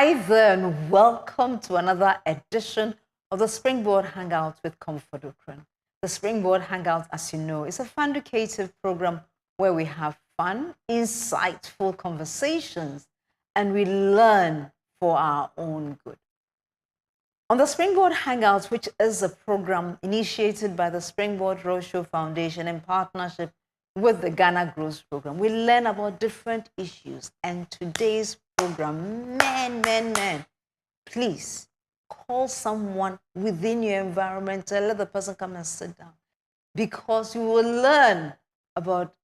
Hi there, and welcome to another edition of the Springboard Hangout with Comfort Ocran. The Springboard Hangout, as you know, is a fun-educative program where we have fun, insightful conversations, and we learn for our own good. On the Springboard Hangout, which is a program initiated by the Springboard Roadshow Foundation in partnership with the Ghana Growth Program, we learn about different issues. And today's program, man, please call someone within your environment and let the person come and sit down, because you will learn about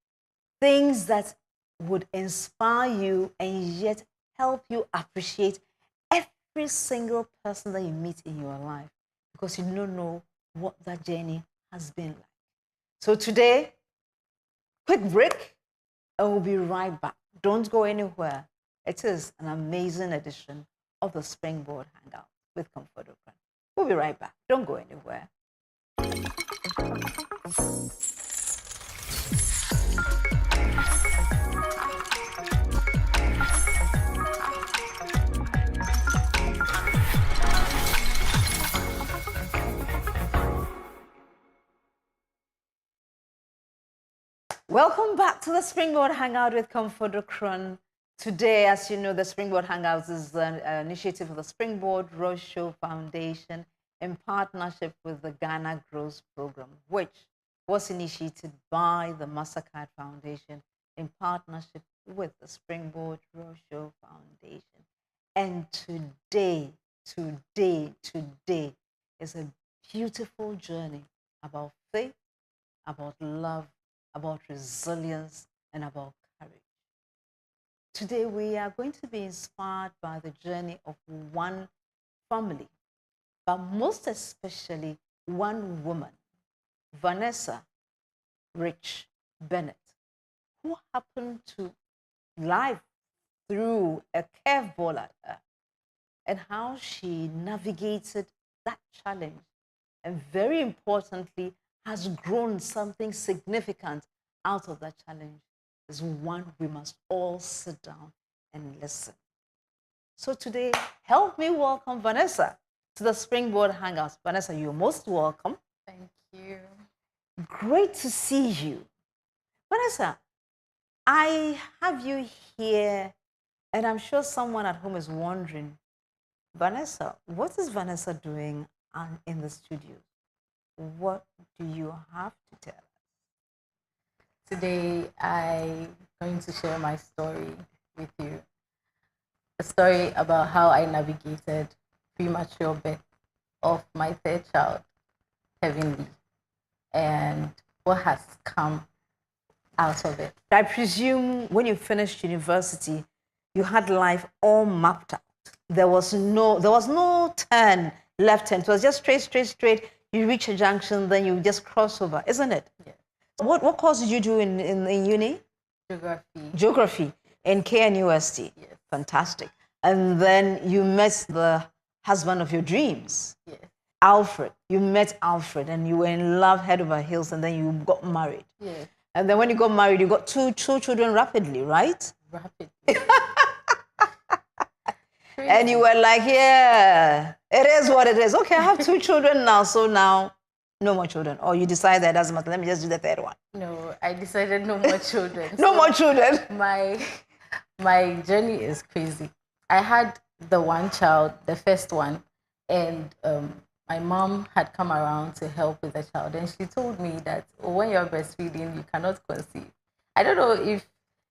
things that would inspire you and yet help you appreciate every single person that you meet in your life, because you don't know what that journey has been like. So today, quick break, and we'll be right back. Don't go anywhere. It is an amazing edition of the Springboard Hangout with Comfort Ocran. We'll be right back. Don't go anywhere. Welcome back to the Springboard Hangout with Comfort Ocran. Today, as you know, the Springboard Hangouts is an initiative of the Springboard Roadshow Foundation in partnership with the Ghana Growth Program, which was initiated by the Mastercard Foundation in partnership with the Springboard Roadshow Foundation. And today is a beautiful journey about faith, about love, about resilience, and about courage. Today, we are going to be inspired by the journey of one family, but most especially one woman, Vanessa Rich Bennett, who happened to live through a curveball at her, and how she navigated that challenge, and very importantly, has grown something significant out of that challenge, is one we must all sit down and listen. So today, help me welcome Vanessa to the Springboard Hangouts. Vanessa, you're most welcome. Thank you. Great to see you. Vanessa, I have you here, and I'm sure someone at home is wondering, Vanessa, what is Vanessa doing in the studio? What do you have to tell us? Today, I'm going to share my story with you. A story about how I navigated premature birth of my third child, Heavenly, and what has come out of it. I presume when you finished university, you had life all mapped out. There was no turn, left turn. It was just straight. You reach a junction, then you just cross over, isn't it? Yes. What course did you do in uni? Geography. Geography in KNUST. Yes. Fantastic. And then you met the husband of your dreams. Yes. Alfred. You met Alfred and you were in love head over heels, and then you got married. Yes. And then when you got married, you got two children rapidly, right? Rapidly. And you were like, yeah, it is what it is. Okay, I have 2 children now, so now no more children. Or you decide that doesn't matter, let me just do the third one. No, I decided no more children. No more children. My journey is crazy. I had the one child, the first one, and my mom had come around to help with the child, and she told me that when you're breastfeeding, you cannot conceive. I don't know if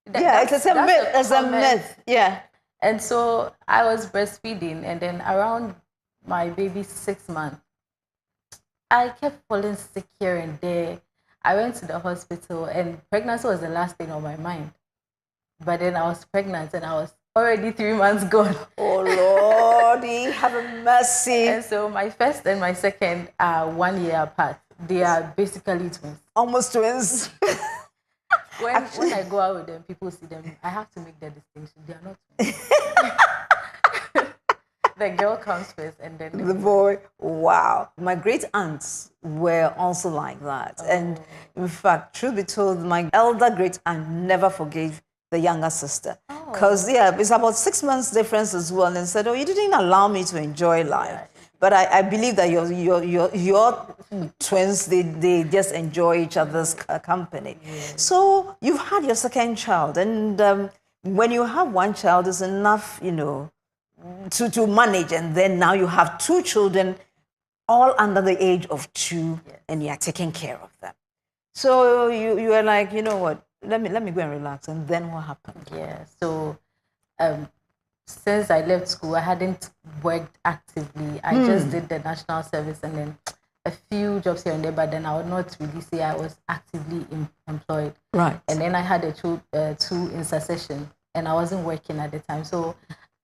it's a myth. It's a myth. Yeah. And so I was breastfeeding, and then around my baby's 6 months, I kept falling sick here and there. I went to the hospital, and pregnancy was the last thing on my mind. But then I was pregnant, and I was already 3 months gone. Oh, Lordy, have a mercy. And so my first and my second are 1 year apart. They are basically twins. Almost twins. When I go out with them, people see them. I have to make the distinction. They are not twins. The girl comes first, and then the boy. Wow. My great aunts were also like that. Oh. And in fact, truth be told, my elder great aunt never forgave the younger sister. Oh. Because, yeah, it's about 6 months difference as well. And said, oh, you didn't allow me to enjoy life. Yeah. But I believe that your twins, they just enjoy each other's company. Yeah. So you've had your second child. And when you have one child, it's enough, you know, to manage. And then now you have 2 children, all under the age of 2, Yes. and you are taking care of them. So you are like, you know what, let me go and relax. And then what happened? Yeah. So since I left school, I hadn't worked actively. I just did the national service and then a few jobs here and there, but then I would not really say I was actively employed. Right. And then I had two in succession, and I wasn't working at the time. So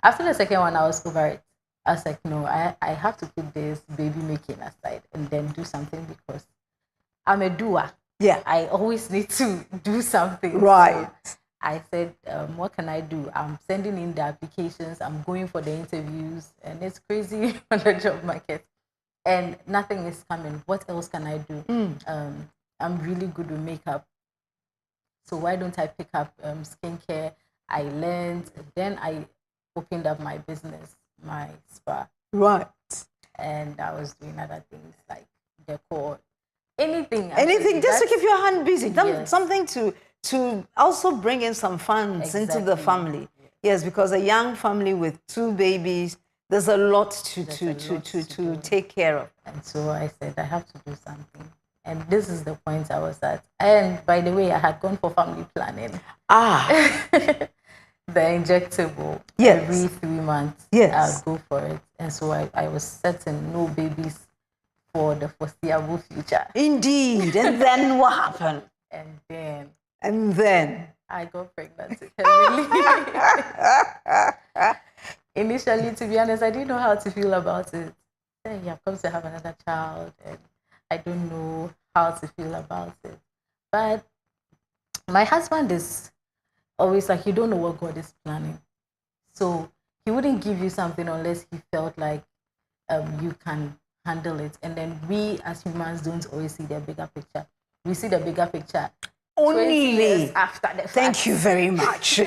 after the second one, I was over it. I was like, no, I have to put this baby making aside and then do something because I'm a doer. Yeah. I always need to do something. Right. So I said, what can I do? I'm sending in the applications. I'm going for the interviews. And it's crazy on the job market. And nothing is coming. What else can I do? I'm really good with makeup. So why don't I pick up skincare? I learned. Then I opened up my business, my spa. Right. And I was doing other things like decor. Anything Just to keep your hand busy. Yes. Something to also bring in some funds into the family. Yes, because a young family with 2 babies, there's a lot to take care of. And so I said, I have to do something. And this is the point I was at. And by the way, I had gone for family planning. The injectable. Yes. Every 3 months, yes, I'd go for it. And so I was certain no babies for the foreseeable future. Indeed. And then what happened? And then I got pregnant heavily. Initially, to be honest, I didn't know how to feel about it. Then you have come to have another child, and I don't know how to feel about it. But my husband is always like, you don't know what God is planning. So he wouldn't give you something unless he felt like you can handle it. And then we as humans don't always see the bigger picture. We see the bigger picture only 20 years after the fact. Thank you very much.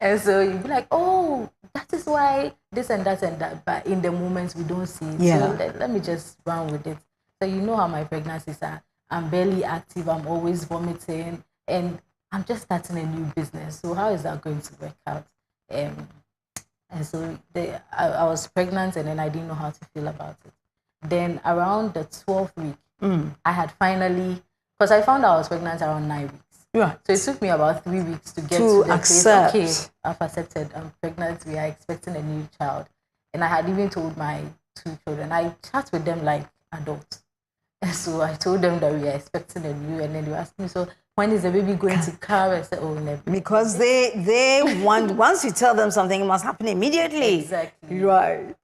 And so you'd be like, oh, that is why this and that and that. But in the moments we don't see it. Yeah. So let me just run with it. So you know how my pregnancies are. I'm barely active. I'm always vomiting. And I'm just starting a new business. So how is that going to work out? And so I was pregnant and then I didn't know how to feel about it. Then around the 12th week, I had finally, because I found out I was pregnant around 9 weeks. Right. So it took me about 3 weeks to get to the accept. Place, okay, I've accepted, I'm pregnant, we are expecting a new child. And I had even told my 2 children, I chat with them like adults. And so I told them that we are expecting a new, and then they asked me, so when is the baby going to come? I said, oh, never. Because they want, once you tell them something, it must happen immediately. Exactly. Right.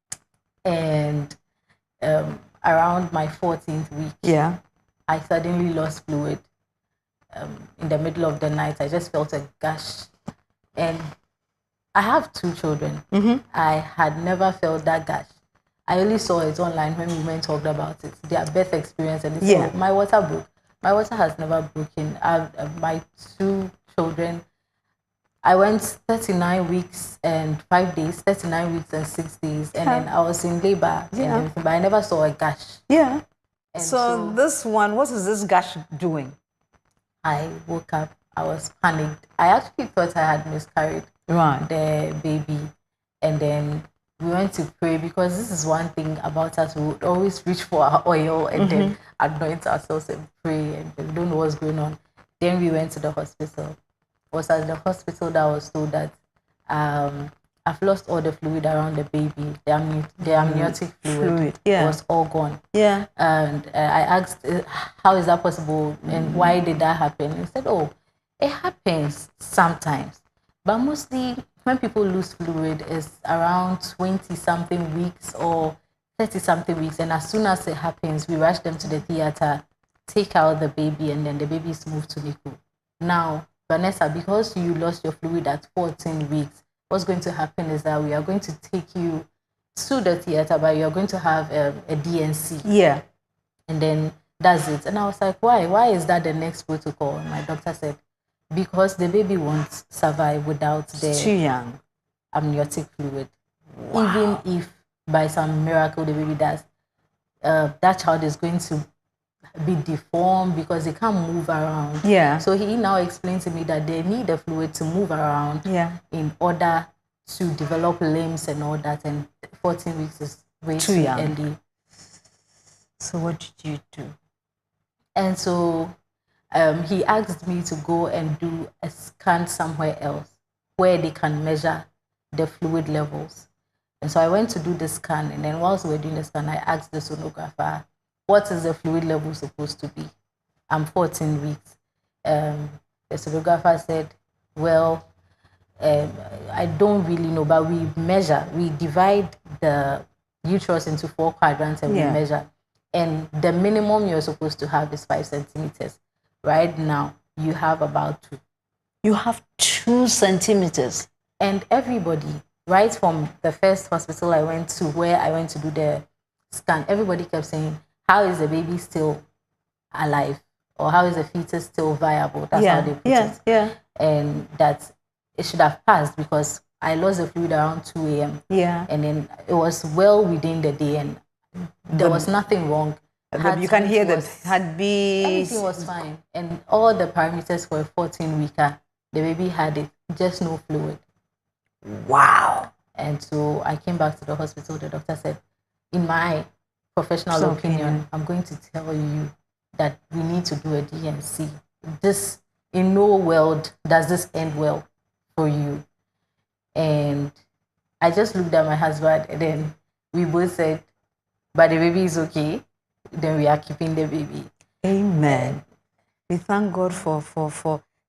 And around my 14th week, I suddenly lost fluid. In the middle of the night, I just felt a gush. And I have 2 children. I had never felt that gush. I only saw it online when women talked about it, their birth experience, and they said, oh, my water broke. My water has never broken. My 2 children, I went 39 weeks and 5 days, 39 weeks and 6 days, and then I was in labor and everything, but I never saw a gush. Yeah. And so this one, what is this gush doing? I woke up, I was panicked. I actually thought I had miscarried the baby. And then we went to pray, because this is one thing about us. We would always reach for our oil and then anoint ourselves and pray, and we don't know what's going on. Then we went to the hospital. It was at the hospital that I was told that I've lost all the fluid around the baby. The amniotic fluid was all gone. Yeah. And I asked, how is that possible? And why did that happen? He said, oh, it happens sometimes. But mostly when people lose fluid, it's around 20-something weeks or 30-something weeks. And as soon as it happens, we rush them to the theater, take out the baby, and then the baby is moved to NICU. Now, Vanessa, because you lost your fluid at 14 weeks, what's going to happen is that we are going to take you to the theater, but you're going to have a DNC. Yeah. And then that's it. And I was like, why? Why is that the next protocol? And my doctor said, because the baby won't survive without It's too the young. amniotic fluid. Wow. Even if by some miracle the baby does, that child is going to be deformed because they can't move around. Yeah. So he now explained to me that they need the fluid to move around Yeah. in order to develop limbs and all that. And 14 weeks is way Too too young. early. So what did you do? And so he asked me to go and do a scan somewhere else where they can measure the fluid levels. And so I went to do the scan, and then whilst we were doing the scan, I asked the sonographer, what is the fluid level supposed to be? I'm 14 weeks. The sonographer said, well, I don't really know, but we measure, we divide the uterus into 4 quadrants and Yeah. we measure. And the minimum you're supposed to have is 5 centimeters. Right now, you have about 2. You have 2 centimeters. And everybody, right from the first hospital I went to, where I went to do the scan, everybody kept saying, how is the baby still alive? Or how is the fetus still viable? That's how they put it. Yeah. And that it should have passed because I lost the fluid around 2 a.m. Yeah. And then it was well within the day and there was nothing wrong. You can hear that heartbeat. Everything was fine. And all the parameters for a 14-weeker, the baby had it, just no fluid. Wow. And so I came back to the hospital. The doctor said, in my professional opinion, I'm going to tell you that we need to do a DNC. This, in no world does this end well for you. And I just looked at my husband and then we both said, but the baby is okay. Then we are keeping the baby. Amen. We thank God for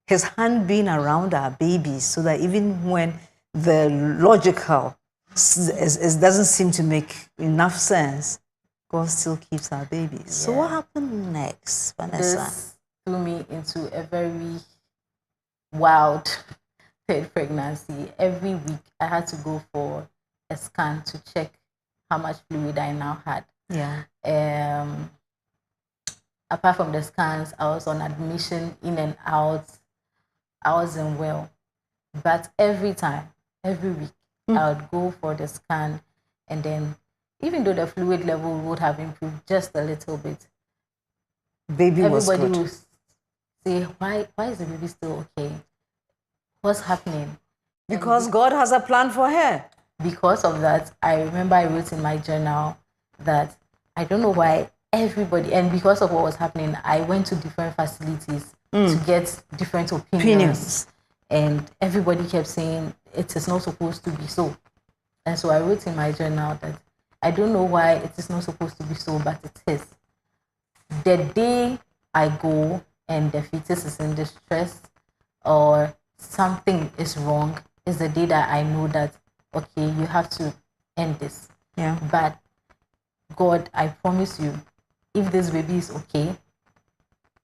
his hand being around our babies so that even when the logical doesn't seem to make enough sense, God still keeps our babies. Yeah. So what happened next, Vanessa? This threw me into a very wild third pregnancy. Every week I had to go for a scan to check how much fluid I now had. Yeah. Apart from the scans, I was on admission in and out. I wasn't well. But every time, every week, I would go for the scan. And then, even though the fluid level would have improved just a little bit, everybody would say, why is the baby still okay? What's happening? Because God has a plan for her. Because of that, I remember I wrote in my journal that I don't know why everybody, and because of what was happening, I went to different facilities to get different opinions. And everybody kept saying it is not supposed to be so. And so I wrote in my journal that I don't know why it is not supposed to be so, but it is. The day I go and the fetus is in distress or something is wrong is the day that I know that, okay, you have to end this. Yeah. But God, I promise you, if this baby is okay,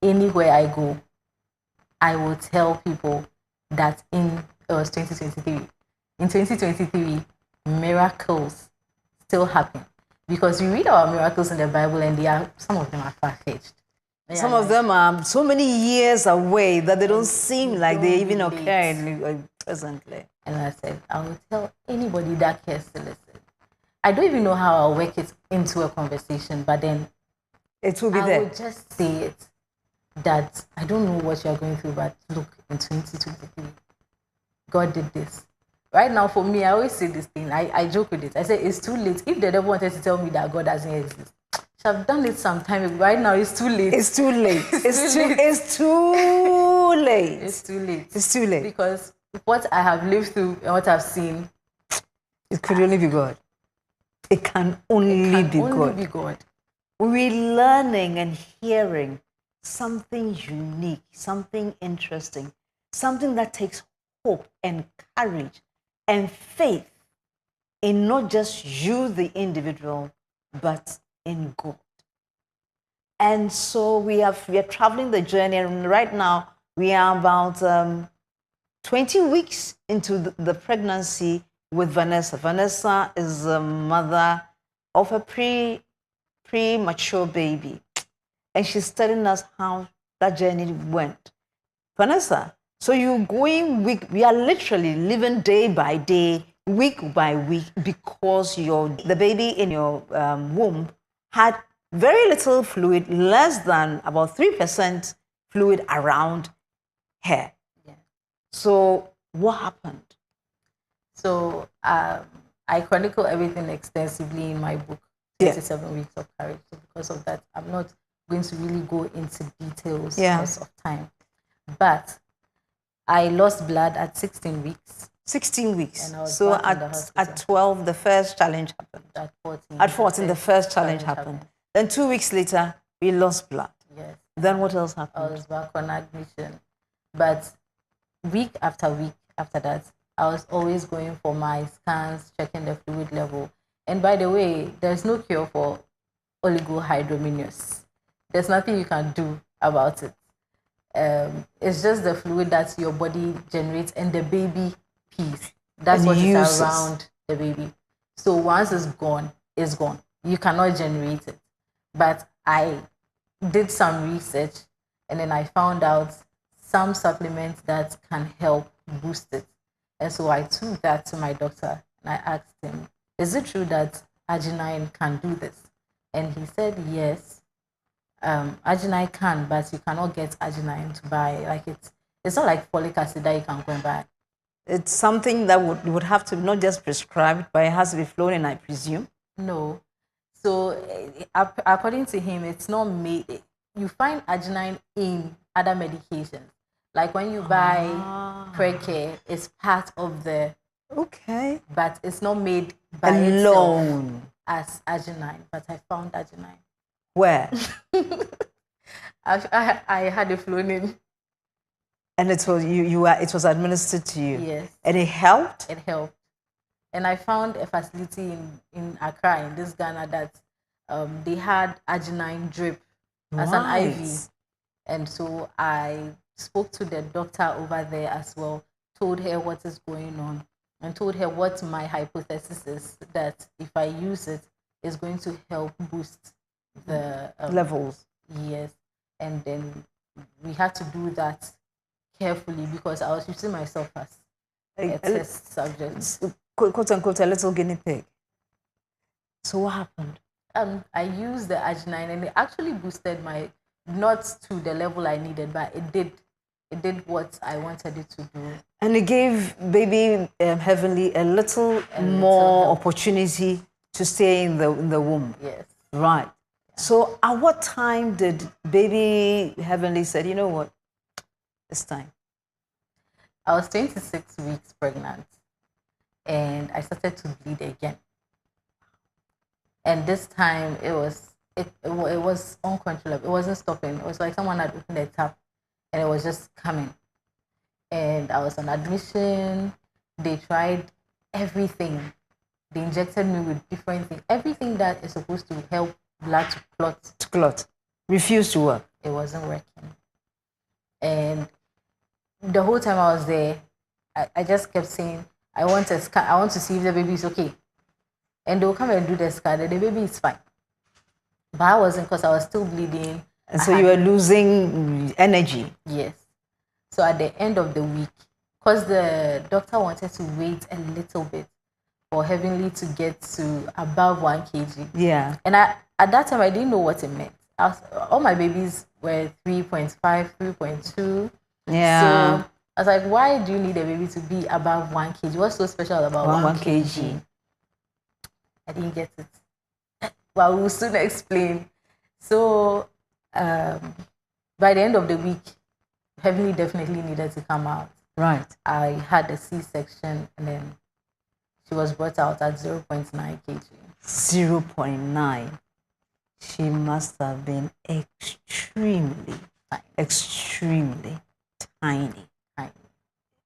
anywhere I go, I will tell people that it was 2023. In 2023, miracles still happen. Because you read our miracles in the Bible and some of them are far-fetched. Some of them are so many years away that they don't seem like they even occur presently. And I said, I will tell anybody that cares to listen. I don't even know how I'll work it into a conversation, but then it will be there. I will just say it that I don't know what you're going through, but look, in 2023, God did this. Right now, for me, I always say this thing. I joke with it. I say, it's too late. If the devil wanted to tell me that God doesn't exist, I've done it sometime ago. Right now, it's too late. It's too late. It's too late. It's too late. It's too late. Because what I have lived through and what I've seen, it could only be God. It can only be God. We're learning and hearing something unique, something interesting, something that takes hope and courage and faith in not just you, the individual, but in God. And so we are traveling the journey, and right now we are about 20 weeks into the pregnancy with Vanessa. Vanessa is a mother of a premature baby, and she's telling us how that journey went. Vanessa, So you're going week, we are literally living day by day, week by week, because the baby in your womb had very little fluid, less than about 3% fluid around her. Yeah. So what happened? So I chronicle everything extensively in my book, 27 Weeks of Courage. So because of that, I'm not going to really go into details because of time. But I lost blood at 16 weeks. 16 weeks. And I was so back at 12, the first challenge happened. At 14. At 14, the first challenge happened. Then 2 weeks later, we lost blood. Yes. Then what else happened? I was back on admission. But week after week after that, I was always going for my scans, checking the fluid level. And by the way, there's no cure for oligohydramnios. There's nothing you can do about it. It's just the fluid that your body generates and the baby pees. That's what is around the baby. So once it's gone, it's gone. You cannot generate it. But I did some research and then I found out some supplements that can help boost it. And so I took that to my doctor and I asked him, is it true that arginine can do this? And he said, yes, arginine can, but you cannot get arginine to buy. Like it's not like folic acid that you can go and buy. It's something that would have to not just prescribed, but it has to be flown in, I presume. No. So according to him, it's not made. You find arginine in other medications. Like when you buy Precare, it's part of the... Okay. But it's not made by alone itself as arginine. But I found arginine. Where? I had it flown in. And it was it was administered to you. Yes. And it helped? It helped. And I found a facility in Accra, in this Ghana, that they had arginine drip as an IV. And so I spoke to the doctor over there as well, told her what is going on, and told her what my hypothesis is, that if I use it, it's going to help boost the levels. Yes. And then we had to do that carefully because I was using myself as a test subject. Quote unquote, a little guinea pig. So what happened? I used the arginine and it actually boosted my, not to the level I needed, but it did what I wanted it to do. And it gave baby Heavenly a little more opportunity to stay in the womb. Yes. Right. Yeah. So at what time did baby Heavenly said, you know what, it's time? I was 26 weeks pregnant and I started to bleed again. And this time it was uncontrollable. It wasn't stopping. It was like someone had opened a tap and it was just coming. And I was on admission. They tried everything. They injected me with different things. Everything that is supposed to help blood to clot. To clot. Refused to work. It wasn't working. And the whole time I was there, I just kept saying, I want a scan. I want to see if the baby is okay. And they'll come and do the scan, and the baby is fine. But I wasn't, because I was still bleeding. And so you were losing energy. Yes. So at the end of the week, because the doctor wanted to wait a little bit for Heavenly to get to above 1 kg. Yeah. And at that time, I didn't know what it meant. All my babies were 3.5, 3.2. Yeah. So I was like, why do you need a baby to be above 1 kg? What's so special about 1 kg? I didn't get it. But we'll soon explain. So by the end of the week, Heavenly definitely needed to come out. Right. I had a C-section and then she was brought out at 0.9 kg. 0.9. She must have been extremely tiny.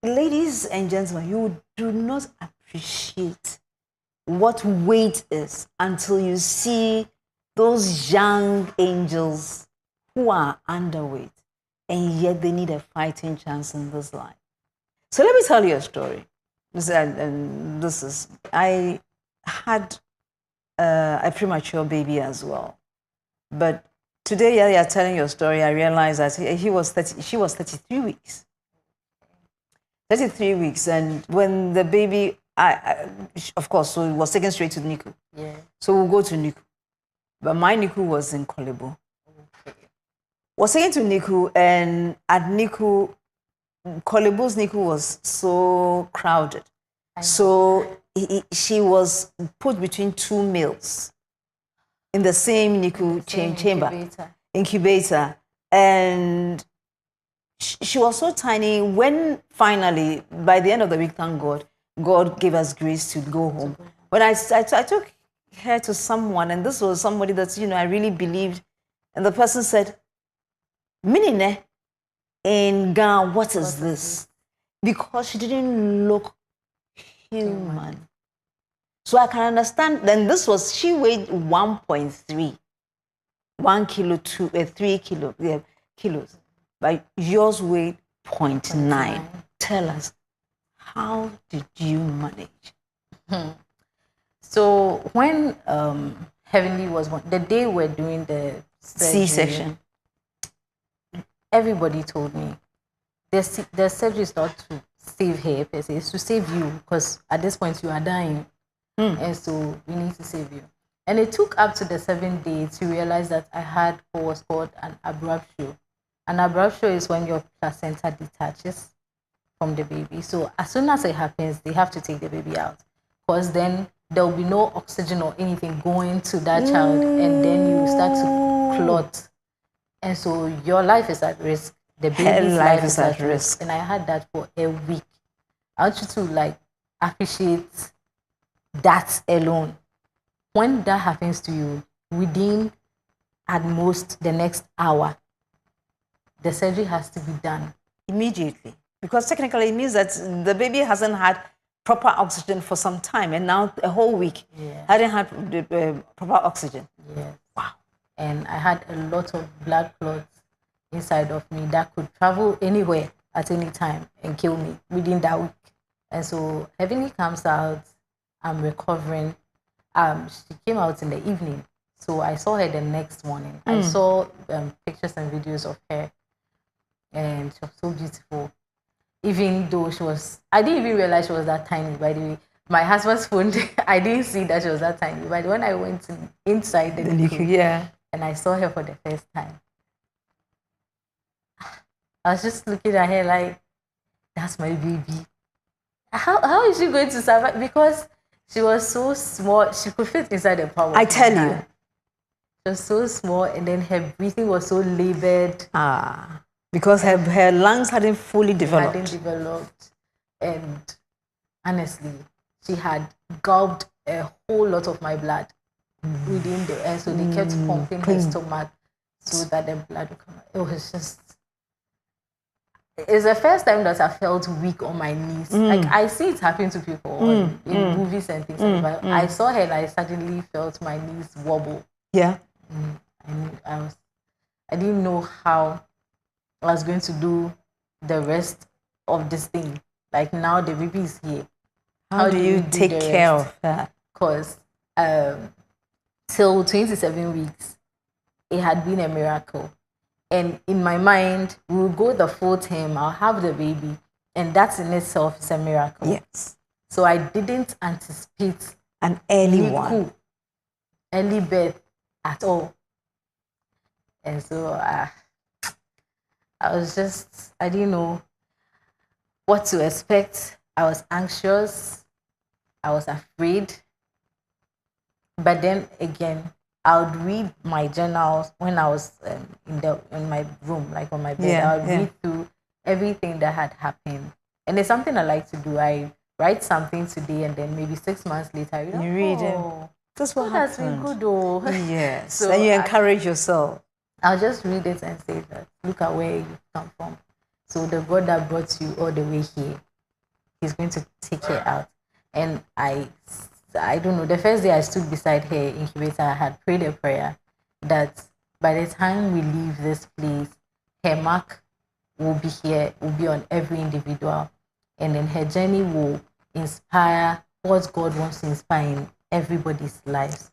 Ladies and gentlemen, you do not appreciate what weight is until you see those young angels who are underweight, and yet they need a fighting chance in this life. So let me tell you a story. I had a premature baby as well. But today, you're telling your story, I realized that she was 33 weeks. 33 weeks. And when the baby, of course, so it was taken straight to NICU. Yeah. So we'll go to NICU. But my NICU was in Kolebo. Okay. Was taken to NICU, and at NICU, Kolebo's NICU was so crowded. So she was put between two males in the same NICU chamber, incubator. And she was so tiny. When finally, by the end of the week, thank God, God gave us grace to go home. When I took her to someone, and this was somebody that, I really believed, and the person said, Minine, in Ghana, what is this? Because she didn't look human. So I can understand. Then this was, she weighed 1.3, 1 kilo, 3 kilos. But yours weighed 0.9. Tell us, how did you manage? So when Heavenly was born, the day we're doing the C-section, everybody told me the surgery is not to save her per se, it's to save you, because at this point you are dying. And so we need to save you. And it took up to the 7th day to realize that I had what was called an abruptio. An abruptio is when your placenta detaches from the baby. So as soon as it happens, they have to take the baby out, because then there will be no oxygen or anything going to that child, and then you start to clot. And so your life is at risk. The baby's life is at risk. And I had that for a week. I want you to appreciate that alone. When that happens to you, within at most the next hour, the surgery has to be done immediately, because technically it means that the baby hasn't had proper oxygen for some time, and now a whole week hadn't had proper oxygen. Wow. And I had a lot of blood clots inside of me that could travel anywhere at any time and kill me within that week. And so Heavenly comes out, I'm recovering. She came out in the evening, so I saw her the next morning. I saw pictures and videos of her, and she was so beautiful. Even though I didn't even realize she was that tiny, by the way. My husband's phone, I didn't see that she was that tiny. But when I went inside the NICU, and I saw her for the first time, I was just looking at her like, that's my baby. How is she going to survive? Because she was so small, she could fit inside the palm of my hand. I tell you. She was so small, and then her breathing was so labored. Because her lungs hadn't fully developed. And honestly, she had gulped a whole lot of my blood within the air. So they kept pumping her stomach so that the blood would come out. It was just... It's the first time that I felt weak on my knees. Like, I see it happen to people in movies and things like that. But I saw her and I suddenly felt my knees wobble. Yeah. I didn't know how I was going to do the rest of this thing. Like, now the baby is here. How do you take care of that? Because till 27 weeks, it had been a miracle. And in my mind, we'll go the full term, I'll have the baby. And that in itself is a miracle. Yes. So I didn't anticipate an early birth at all. And so I didn't know what to expect. I was anxious. I was afraid. But then again, I would read my journals when I was in my room, like on my bed. I would read through everything that had happened. And it's something I like to do. I write something today, and then maybe 6 months later, you read it. That's what has been good, though. Yes. So and you encourage yourself. I'll just read it and say that, look at where you come from. So the God that brought you all the way here, He's going to take her out. And I don't know, the first day I stood beside her incubator, I had prayed a prayer that by the time we leave this place, her mark will be here, will be on every individual. And then her journey will inspire what God wants to inspire in everybody's lives.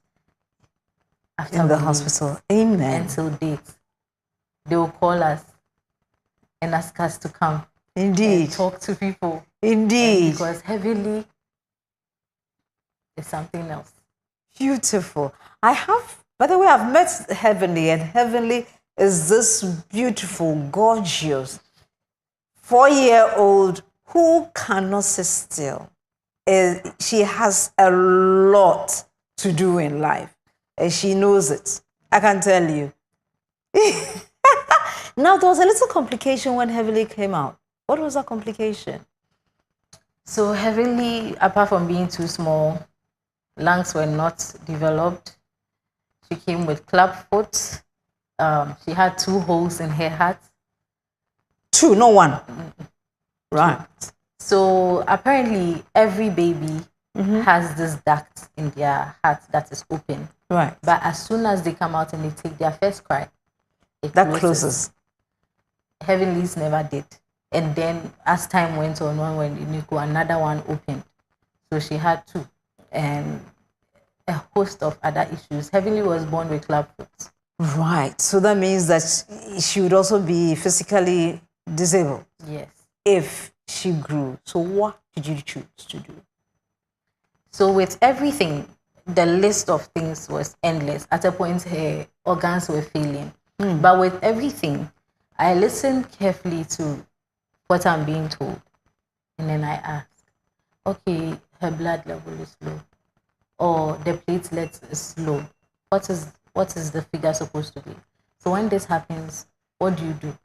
In the hospital. Amen. Until date. They will call us and ask us to come Indeed. and talk to people. Indeed. Because heavenly is something else. Beautiful. By the way, I've met Heavenly, and Heavenly is this beautiful, gorgeous 4-year-old who cannot sit still. She has a lot to do in life, and she knows it. I can tell you. Now, there was a little complication when Heavenly came out. What was that complication? So Heavenly, apart from being too small, lungs were not developed. She came with clubfoot. She had 2 holes in her heart. 2, not 1. Right. So apparently, every baby has this duct in their heart that is open. Right. But as soon as they come out and they take their first cry, it That closes. Heavenly's never did. And then as time went on, one went in NICU, another one opened. So she had 2. And a host of other issues. Heavenly was born with clubfoot. Right. So that means that she would also be physically disabled. Yes. If she grew. So what did you choose to do? So with everything, the list of things was endless. At a point, her organs were failing. But with everything, I listened carefully to what I'm being told. And then I asked, okay, her blood level is low, or the platelets is low. What is the figure supposed to be? So when this happens, what do you do?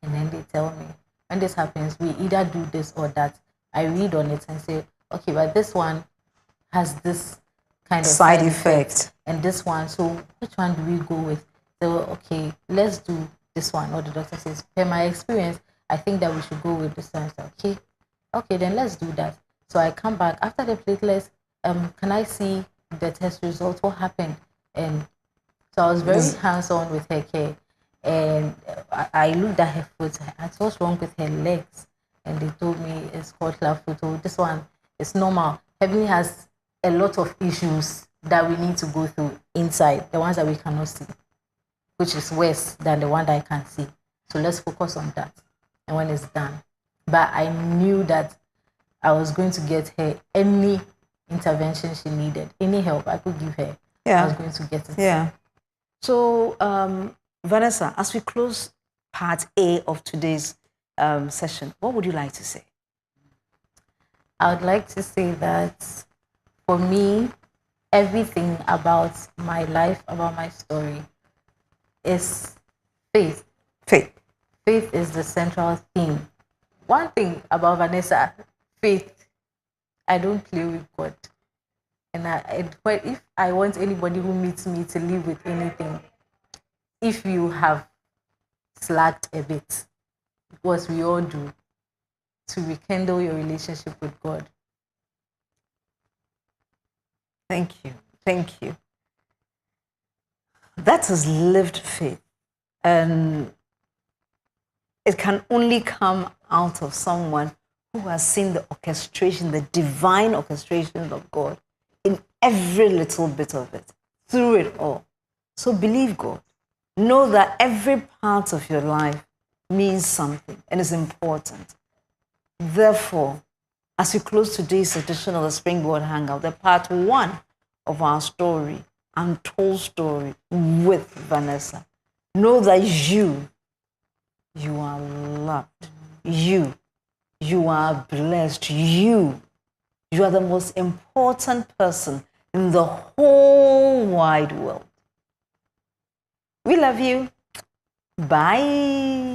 And then they tell me, when this happens, we either do this or that. I read on it and say, okay, but this one has this kind of side effect, and this one, so which one do we go with? So, okay, let's do this one. Or the doctor says, per my experience, I think that we should go with this one. So, okay, then let's do that. So I come back after the platelets. Can I see the test results? What happened? And so I was very hands-on with her care. And I looked at her foot. I asked what's wrong with her legs, and they told me it's called clubfoot. Oh, this one is normal. Heavenly has a lot of issues that we need to go through inside, the ones that we cannot see, which is worse than the one that I can see. So let's focus on that. And when it's done, but I knew that I was going to get her any intervention she needed, any help I could give her. I was going to get it. Yeah. So, Vanessa, as we close part A of today's session, what would you like to say? I would like to say that for me, everything about my life, about my story, is faith. Faith. Faith is the central theme. One thing about Vanessa, faith, I don't play with God. And if I want anybody who meets me to live with anything, if you have slacked a bit, what we all do, to rekindle your relationship with God. Thank you. Thank you. That is lived faith. And it can only come out of someone who has seen the orchestration, the divine orchestration of God in every little bit of it, through it all. So believe God. Know that every part of your life means something and is important. Therefore, as we close today's edition of the Springboard Hangout, the part 1 of our story, untold story with Vanessa, know that you are loved. You are blessed. You are the most important person in the whole wide world. We love you. Bye.